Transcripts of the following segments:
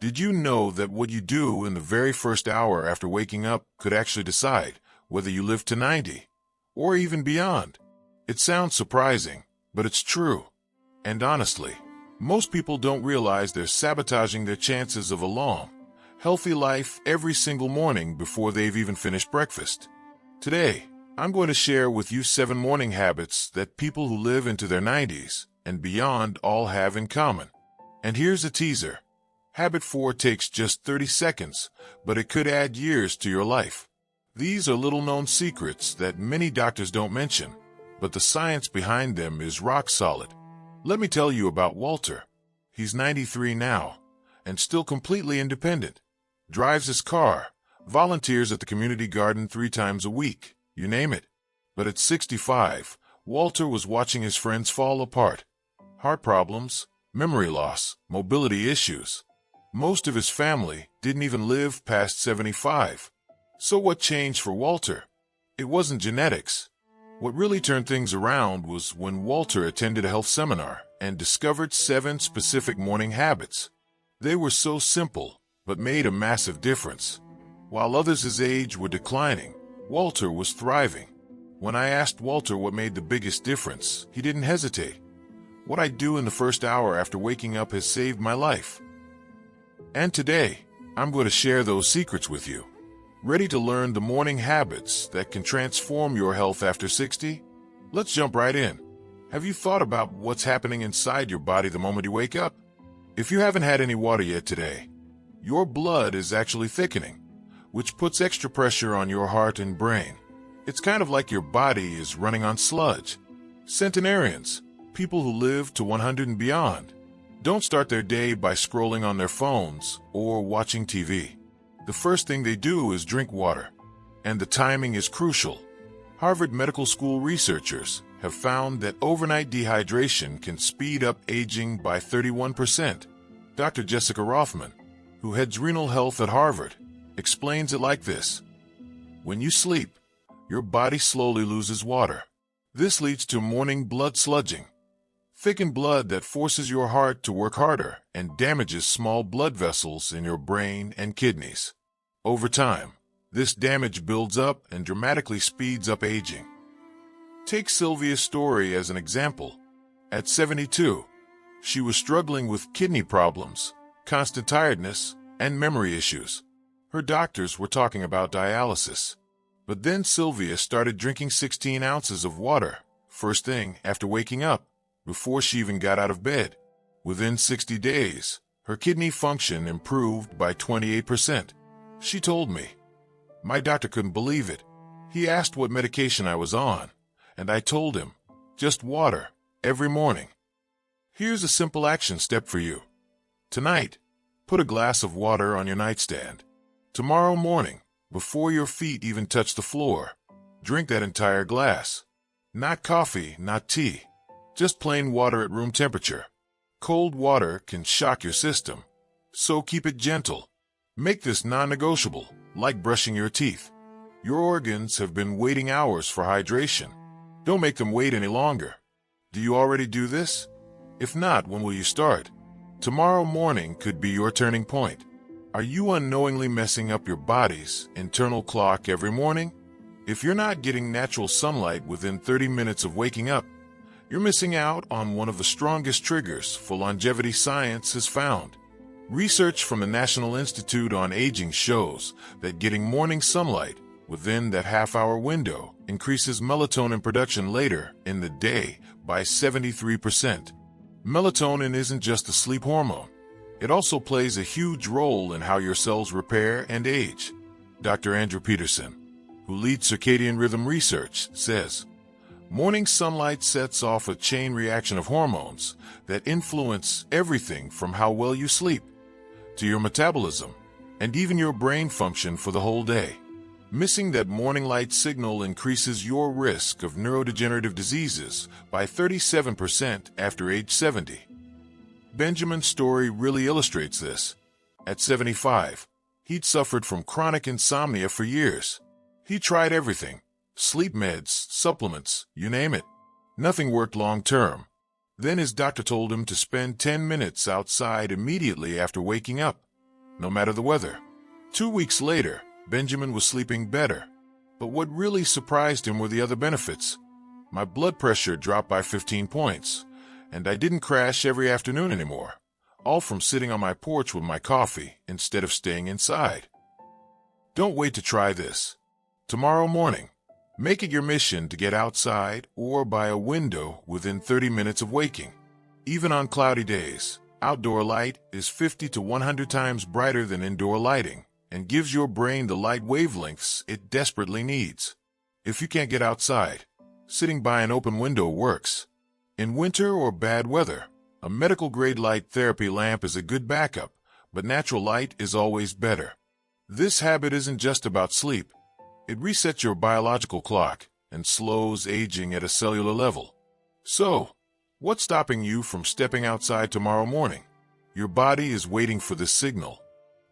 Did you know that what you do in the very first hour after waking up could actually decide whether you live to 90 or even beyond? It sounds surprising, but it's true. And honestly, most people don't realize they're sabotaging their chances of a long, healthy life every single morning before they've even finished breakfast. Today, I'm going to share with you 7 morning habits that people who live into their 90s and beyond all have in common. And here's a teaser. Habit 4 takes just 30 seconds, but it could add years to your life. These are little-known secrets that many doctors don't mention, but the science behind them is rock solid. Let me tell you about Walter. He's 93 now, and still completely independent. Drives his car, volunteers at the community garden 3 times a week, you name it. But at 65, Walter was watching his friends fall apart. Heart problems, memory loss, mobility issues. Most of his family didn't even live past 75. So what changed for Walter? It wasn't genetics. What really turned things around was when Walter attended a health seminar and discovered 7 specific morning habits. They were so simple, but made a massive difference. While others his age were declining, Walter was thriving. When I asked Walter what made the biggest difference, he didn't hesitate. What I do in the first hour after waking up has saved my life. And today, I'm going to share those secrets with you. Ready to learn the morning habits that can transform your health after 60? Let's jump right in. Have you thought about what's happening inside your body the moment you wake up? If you haven't had any water yet today, your blood is actually thickening, which puts extra pressure on your heart and brain. It's kind of like your body is running on sludge. Centenarians, people who live to 100 and beyond, don't start their day by scrolling on their phones or watching TV. The first thing they do is drink water, and the timing is crucial. Harvard Medical School researchers have found that overnight dehydration can speed up aging by 31%. Dr. Jessica Rothman, who heads renal health at Harvard, explains it like this. When you sleep, your body slowly loses water. This leads to morning blood sludging, thickened blood that forces your heart to work harder and damages small blood vessels in your brain and kidneys. Over time, this damage builds up and dramatically speeds up aging. Take Sylvia's story as an example. At 72, she was struggling with kidney problems, constant tiredness, and memory issues. Her doctors were talking about dialysis. But then Sylvia started drinking 16 ounces of water, first thing after waking up, before she even got out of bed. Within 60 days, her kidney function improved by 28%. She told me. My doctor couldn't believe it. He asked what medication I was on, and I told him, just water, every morning. Here's a simple action step for you. Tonight, put a glass of water on your nightstand. Tomorrow morning, before your feet even touch the floor, drink that entire glass. Not coffee, not tea. Just plain water at room temperature. Cold water can shock your system, so keep it gentle. Make this non-negotiable, like brushing your teeth. Your organs have been waiting hours for hydration. Don't make them wait any longer. Do you already do this? If not, when will you start? Tomorrow morning could be your turning point. Are you unknowingly messing up your body's internal clock every morning? If you're not getting natural sunlight within 30 minutes of waking up, you're missing out on one of the strongest triggers for longevity science has found. Research from the National Institute on Aging shows that getting morning sunlight within that half-hour window increases melatonin production later in the day by 73%. Melatonin isn't just a sleep hormone. It also plays a huge role in how your cells repair and age. Dr. Andrew Peterson, who leads circadian rhythm research, says, morning sunlight sets off a chain reaction of hormones that influence everything from how well you sleep to your metabolism and even your brain function for the whole day. Missing that morning light signal increases your risk of neurodegenerative diseases by 37% after age 70. Benjamin's story really illustrates this. At 75, he'd suffered from chronic insomnia for years. He tried everything. Sleep meds, supplements, you name it. Nothing worked long term. Then his doctor told him to spend 10 minutes outside immediately after waking up. no matter the weather. 2 weeks later, Benjamin was sleeping better. But what really surprised him were the other benefits. My blood pressure dropped by 15 points, and I didn't crash every afternoon anymore, all from sitting on my porch with my coffee instead of staying inside. Don't wait to try this. Tomorrow morning, make it your mission to get outside or by a window within 30 minutes of waking. Even on cloudy days, outdoor light is 50 to 100 times brighter than indoor lighting and gives your brain the light wavelengths it desperately needs. If you can't get outside, sitting by an open window works. In winter or bad weather, a medical-grade light therapy lamp is a good backup, but natural light is always better. This habit isn't just about sleep. It resets your biological clock and slows aging at a cellular level. So, what's stopping you from stepping outside tomorrow morning? Your body is waiting for this signal.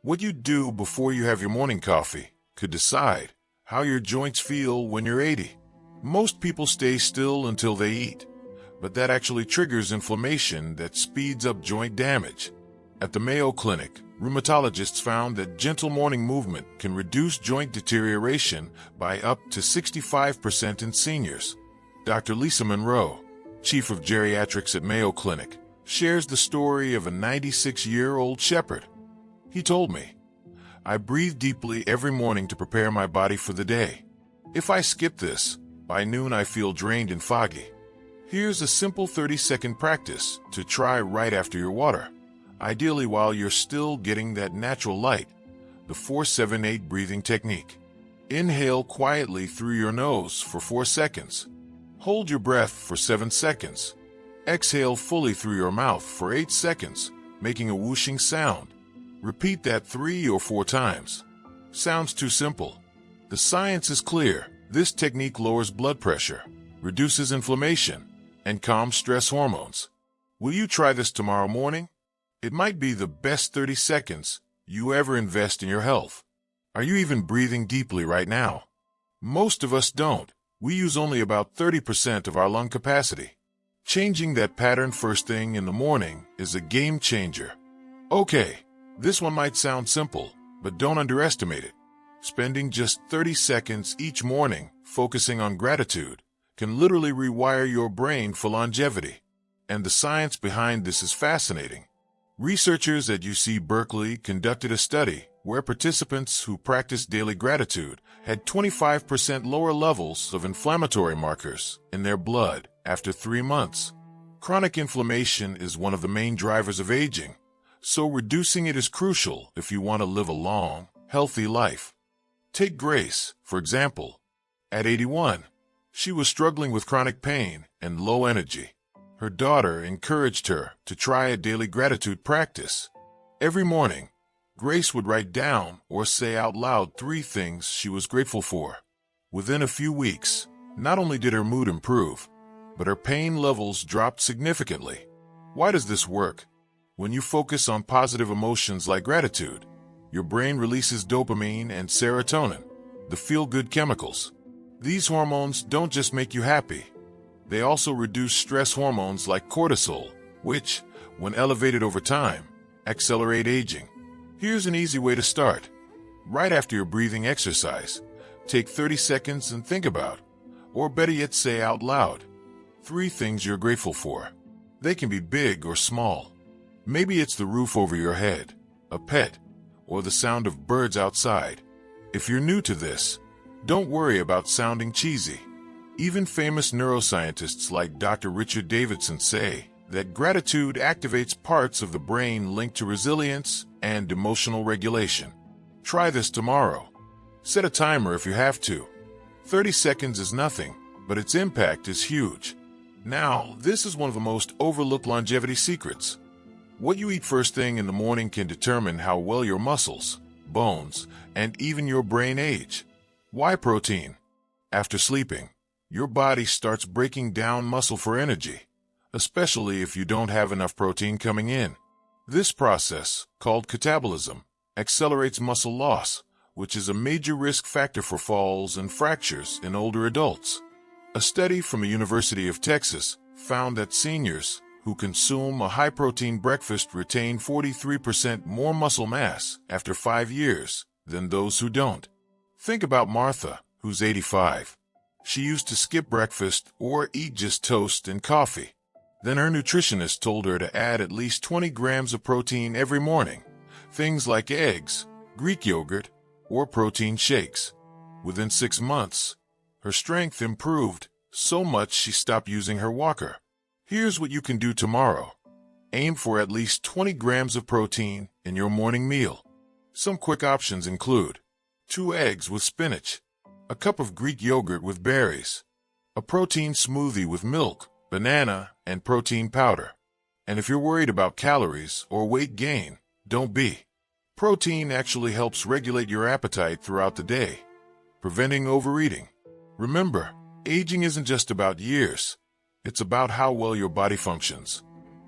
What you do before you have your morning coffee could decide how your joints feel when you're 80. Most people stay still until they eat, but that actually triggers inflammation that speeds up joint damage. At the Mayo Clinic, rheumatologists found that gentle morning movement can reduce joint deterioration by up to 65% in seniors. Dr. Lisa Monroe, chief of geriatrics at Mayo Clinic, shares the story of a 96-year-old shepherd. He told me, "I breathe deeply every morning to prepare my body for the day. If I skip this, by noon I feel drained and foggy." Here's a simple 30-second practice to try right after your water, ideally while you're still getting that natural light, the 4-7-8 breathing technique. Inhale quietly through your nose for 4 seconds. Hold your breath for 7 seconds. Exhale fully through your mouth for 8 seconds, making a whooshing sound. Repeat that 3 or 4 times. Sounds too simple. The science is clear. This technique lowers blood pressure, reduces inflammation, and calms stress hormones. Will you try this tomorrow morning? It might be the best 30 seconds you ever invest in your health. Are you even breathing deeply right now? Most of us don't. We use only about 30% of our lung capacity. Changing that pattern first thing in the morning is a game changer. Okay, this one might sound simple, but don't underestimate it. Spending just 30 seconds each morning focusing on gratitude can literally rewire your brain for longevity. And the science behind this is fascinating. Researchers at UC Berkeley conducted a study where participants who practiced daily gratitude had 25% lower levels of inflammatory markers in their blood after 3 months. Chronic inflammation is one of the main drivers of aging, so reducing it is crucial if you want to live a long, healthy life. Take Grace, for example. At 81, she was struggling with chronic pain and low energy. Her daughter encouraged her to try a daily gratitude practice. Every morning, Grace would write down or say out loud 3 things she was grateful for. Within a few weeks, not only did her mood improve, but her pain levels dropped significantly. Why does this work? When you focus on positive emotions like gratitude, your brain releases dopamine and serotonin, the feel-good chemicals. These hormones don't just make you happy. They also reduce stress hormones like cortisol, which, when elevated over time, accelerate aging. Here's an easy way to start. Right after your breathing exercise, take 30 seconds and think about, or better yet say out loud, 3 things you're grateful for. They can be big or small. Maybe it's the roof over your head, a pet, or the sound of birds outside. If you're new to this, don't worry about sounding cheesy. Even famous neuroscientists like Dr. Richard Davidson say that gratitude activates parts of the brain linked to resilience and emotional regulation. Try this tomorrow. Set a timer if you have to. 30 seconds is nothing, but its impact is huge. Now, this is one of the most overlooked longevity secrets. What you eat first thing in the morning can determine how well your muscles, bones, and even your brain age. Why protein? After sleeping, your body starts breaking down muscle for energy, especially if you don't have enough protein coming in. This process, called catabolism, accelerates muscle loss, which is a major risk factor for falls and fractures in older adults. A study from the University of Texas found that seniors who consume a high-protein breakfast retain 43% more muscle mass after 5 years than those who don't. Think about Martha, who's 85. She used to skip breakfast or eat just toast and coffee. Then her nutritionist told her to add at least 20 grams of protein every morning, things like eggs, Greek yogurt, or protein shakes. Within 6 months, her strength improved so much she stopped using her walker. Here's what you can do tomorrow. Aim for at least 20 grams of protein in your morning meal. Some quick options include 2 eggs with spinach, a cup of Greek yogurt with berries, a protein smoothie with milk, banana, and protein powder. And if you're worried about calories or weight gain, don't be. Protein actually helps regulate your appetite throughout the day, preventing overeating. Remember, aging isn't just about years. It's about how well your body functions.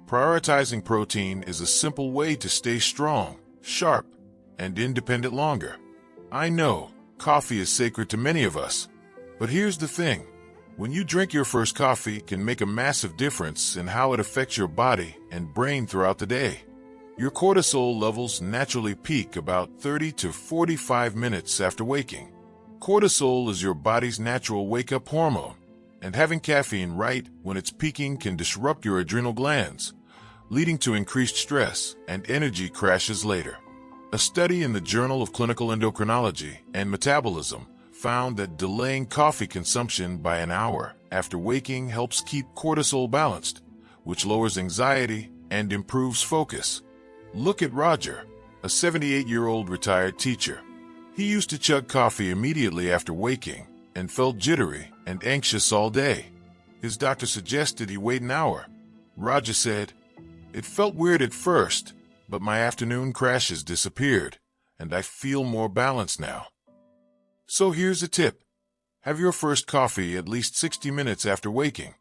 Prioritizing protein is a simple way to stay strong, sharp, and independent longer. I know, coffee is sacred to many of us, but here's the thing. When you drink your first coffee, it can make a massive difference in how it affects your body and brain throughout the day. Your cortisol levels naturally peak about 30 to 45 minutes after waking. Cortisol is your body's natural wake-up hormone, and having caffeine right when it's peaking can disrupt your adrenal glands, leading to increased stress and energy crashes later. A study in the Journal of Clinical Endocrinology and Metabolism found that delaying coffee consumption by an hour after waking helps keep cortisol balanced, which lowers anxiety and improves focus. Look at Roger, a 78-year-old retired teacher. He used to chug coffee immediately after waking and felt jittery and anxious all day. His doctor suggested he wait an hour. Roger said, "It felt weird at first, but my afternoon crashes disappeared, and I feel more balanced now." So here's a tip. Have your first coffee at least 60 minutes after waking,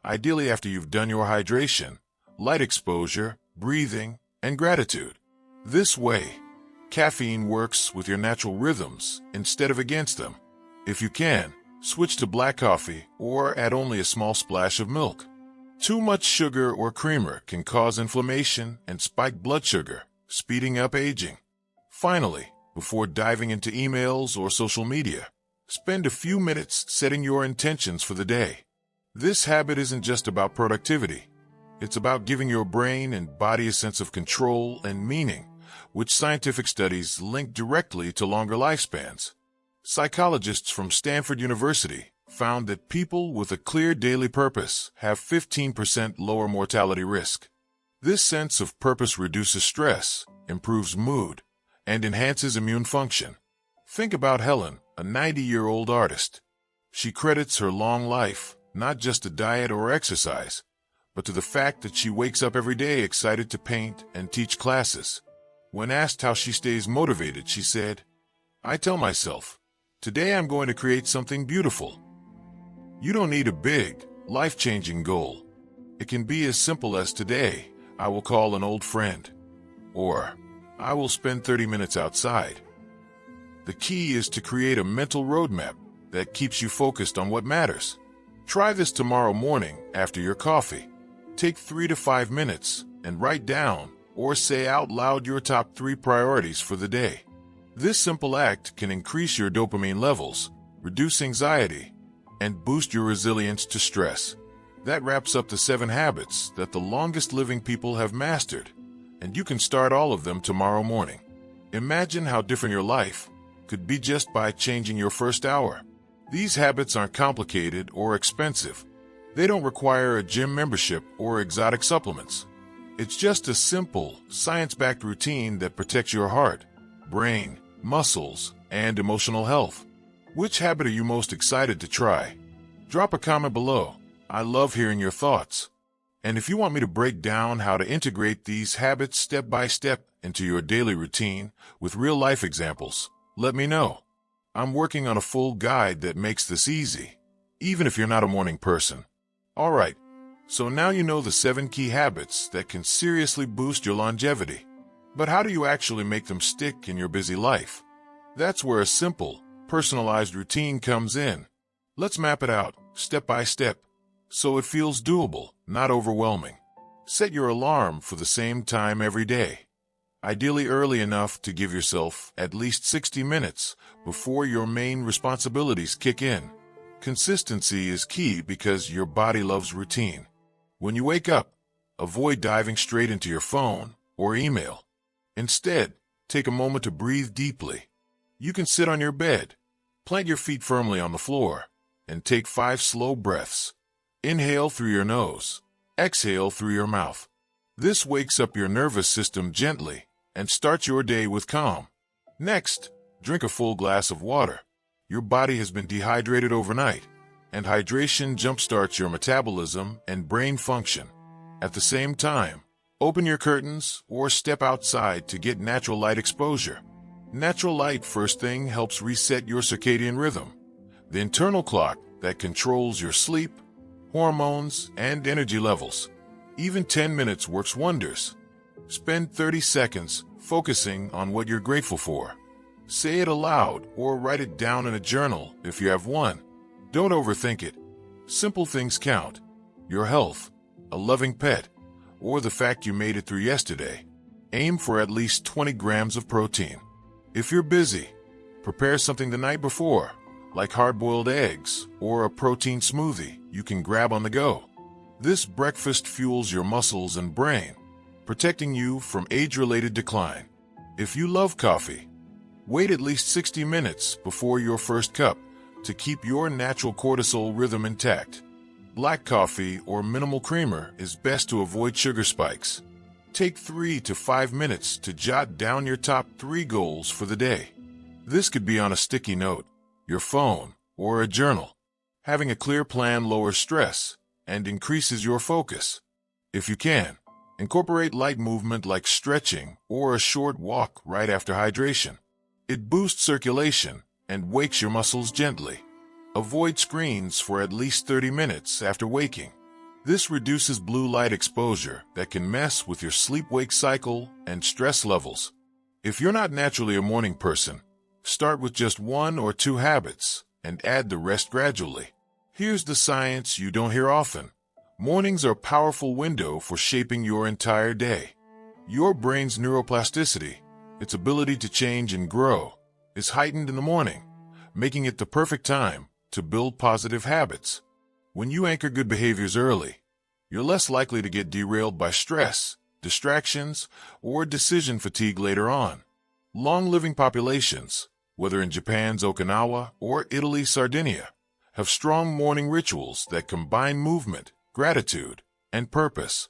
ideally after you've done your hydration, light exposure, breathing, and gratitude. This way, caffeine works with your natural rhythms instead of against them. If you can, switch to black coffee or add only a small splash of milk. Too much sugar or creamer can cause inflammation and spike blood sugar, speeding up aging. Finally, before diving into emails or social media, spend a few minutes setting your intentions for the day. This habit isn't just about productivity. It's about giving your brain and body a sense of control and meaning, which scientific studies link directly to longer lifespans. Psychologists from Stanford University found that people with a clear daily purpose have 15% lower mortality risk. This sense of purpose reduces stress, improves mood, and enhances immune function. Think about Helen, a 90-year-old artist. She credits her long life not just to diet or exercise, but to the fact that she wakes up every day excited to paint and teach classes. When asked how she stays motivated, she said, "I tell myself, today I'm going to create something beautiful." You don't need a big, life-changing goal. It can be as simple as today, I will call an old friend, or I will spend 30 minutes outside. The key is to create a mental roadmap that keeps you focused on what matters. Try this tomorrow morning after your coffee. Take 3 to 5 minutes and write down or say out loud your top 3 priorities for the day. This simple act can increase your dopamine levels, reduce anxiety, and boost your resilience to stress. That wraps up the 7 habits that the longest living people have mastered, and you can start all of them tomorrow morning. Imagine how different your life could be just by changing your first hour. These habits aren't complicated or expensive. They don't require a gym membership or exotic supplements. It's just a simple, science-backed routine that protects your heart, brain, muscles, and emotional health. Which habit are you most excited to try? Drop a comment below. I love hearing your thoughts. And if you want me to break down how to integrate these habits step by step into your daily routine with real-life examples, let me know. I'm working on a full guide that makes this easy, even if you're not a morning person. All right, so now you know the 7 key habits that can seriously boost your longevity. But how do you actually make them stick in your busy life? That's where a simple, personalized routine comes in. Let's map it out, step by step, so it feels doable, not overwhelming. Set your alarm for the same time every day, ideally early enough to give yourself at least 60 minutes before your main responsibilities kick in. Consistency is key because your body loves routine. When you wake up, avoid diving straight into your phone or email. Instead, take a moment to breathe deeply. You can sit on your bed, plant your feet firmly on the floor, and take 5 slow breaths. Inhale through your nose, exhale through your mouth. This wakes up your nervous system gently and starts your day with calm. Next, drink a full glass of water. Your body has been dehydrated overnight, and hydration jumpstarts your metabolism and brain function. At the same time, open your curtains or step outside to get natural light exposure. Natural light first thing helps reset your circadian rhythm, the internal clock that controls your sleep, hormones, and energy levels. Even 10 minutes works wonders. Spend 30 seconds focusing on what you're grateful for. Say it aloud or write it down in a journal if you have one. Don't overthink it. Simple things count. Your health, a loving pet, or the fact you made it through yesterday. Aim for at least 20 grams of protein. If you're busy, prepare something the night before, like hard-boiled eggs or a protein smoothie you can grab on the go. This breakfast fuels your muscles and brain, protecting you from age-related decline. If you love coffee, wait at least 60 minutes before your first cup to keep your natural cortisol rhythm intact. Black coffee or minimal creamer is best to avoid sugar spikes. Take 3 to 5 minutes to jot down your top 3 goals for the day. This could be on a sticky note, your phone, or a journal. Having a clear plan lowers stress and increases your focus. If you can, incorporate light movement like stretching or a short walk right after hydration. It boosts circulation and wakes your muscles gently. Avoid screens for at least 30 minutes after waking. This reduces blue light exposure that can mess with your sleep-wake cycle and stress levels. If you're not naturally a morning person, start with just 1 or 2 habits and add the rest gradually. Here's the science you don't hear often. Mornings are a powerful window for shaping your entire day. Your brain's neuroplasticity, its ability to change and grow, is heightened in the morning, making it the perfect time to build positive habits. When you anchor good behaviors early, you're less likely to get derailed by stress, distractions, or decision fatigue later on. Long-living populations, whether in Japan's Okinawa or Italy's Sardinia, have strong morning rituals that combine movement, gratitude, and purpose.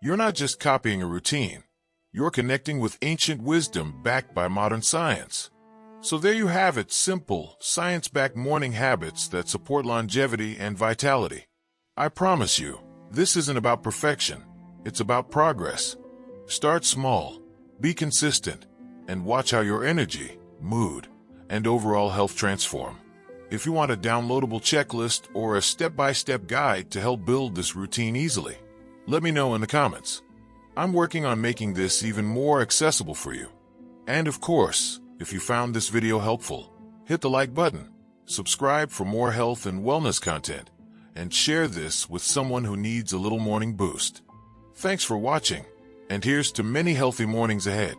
You're not just copying a routine. You're connecting with ancient wisdom backed by modern science. So there you have it, simple, science-backed morning habits that support longevity and vitality. I promise you, this isn't about perfection. It's about progress. Start small, be consistent, and watch how your energy, mood, and overall health transform. If you want a downloadable checklist or a step-by-step guide to help build this routine easily, let me know in the comments. I'm working on making this even more accessible for you. And of course, if you found this video helpful, hit the like button, subscribe for more health and wellness content, and share this with someone who needs a little morning boost. Thanks for watching, and here's to many healthy mornings ahead.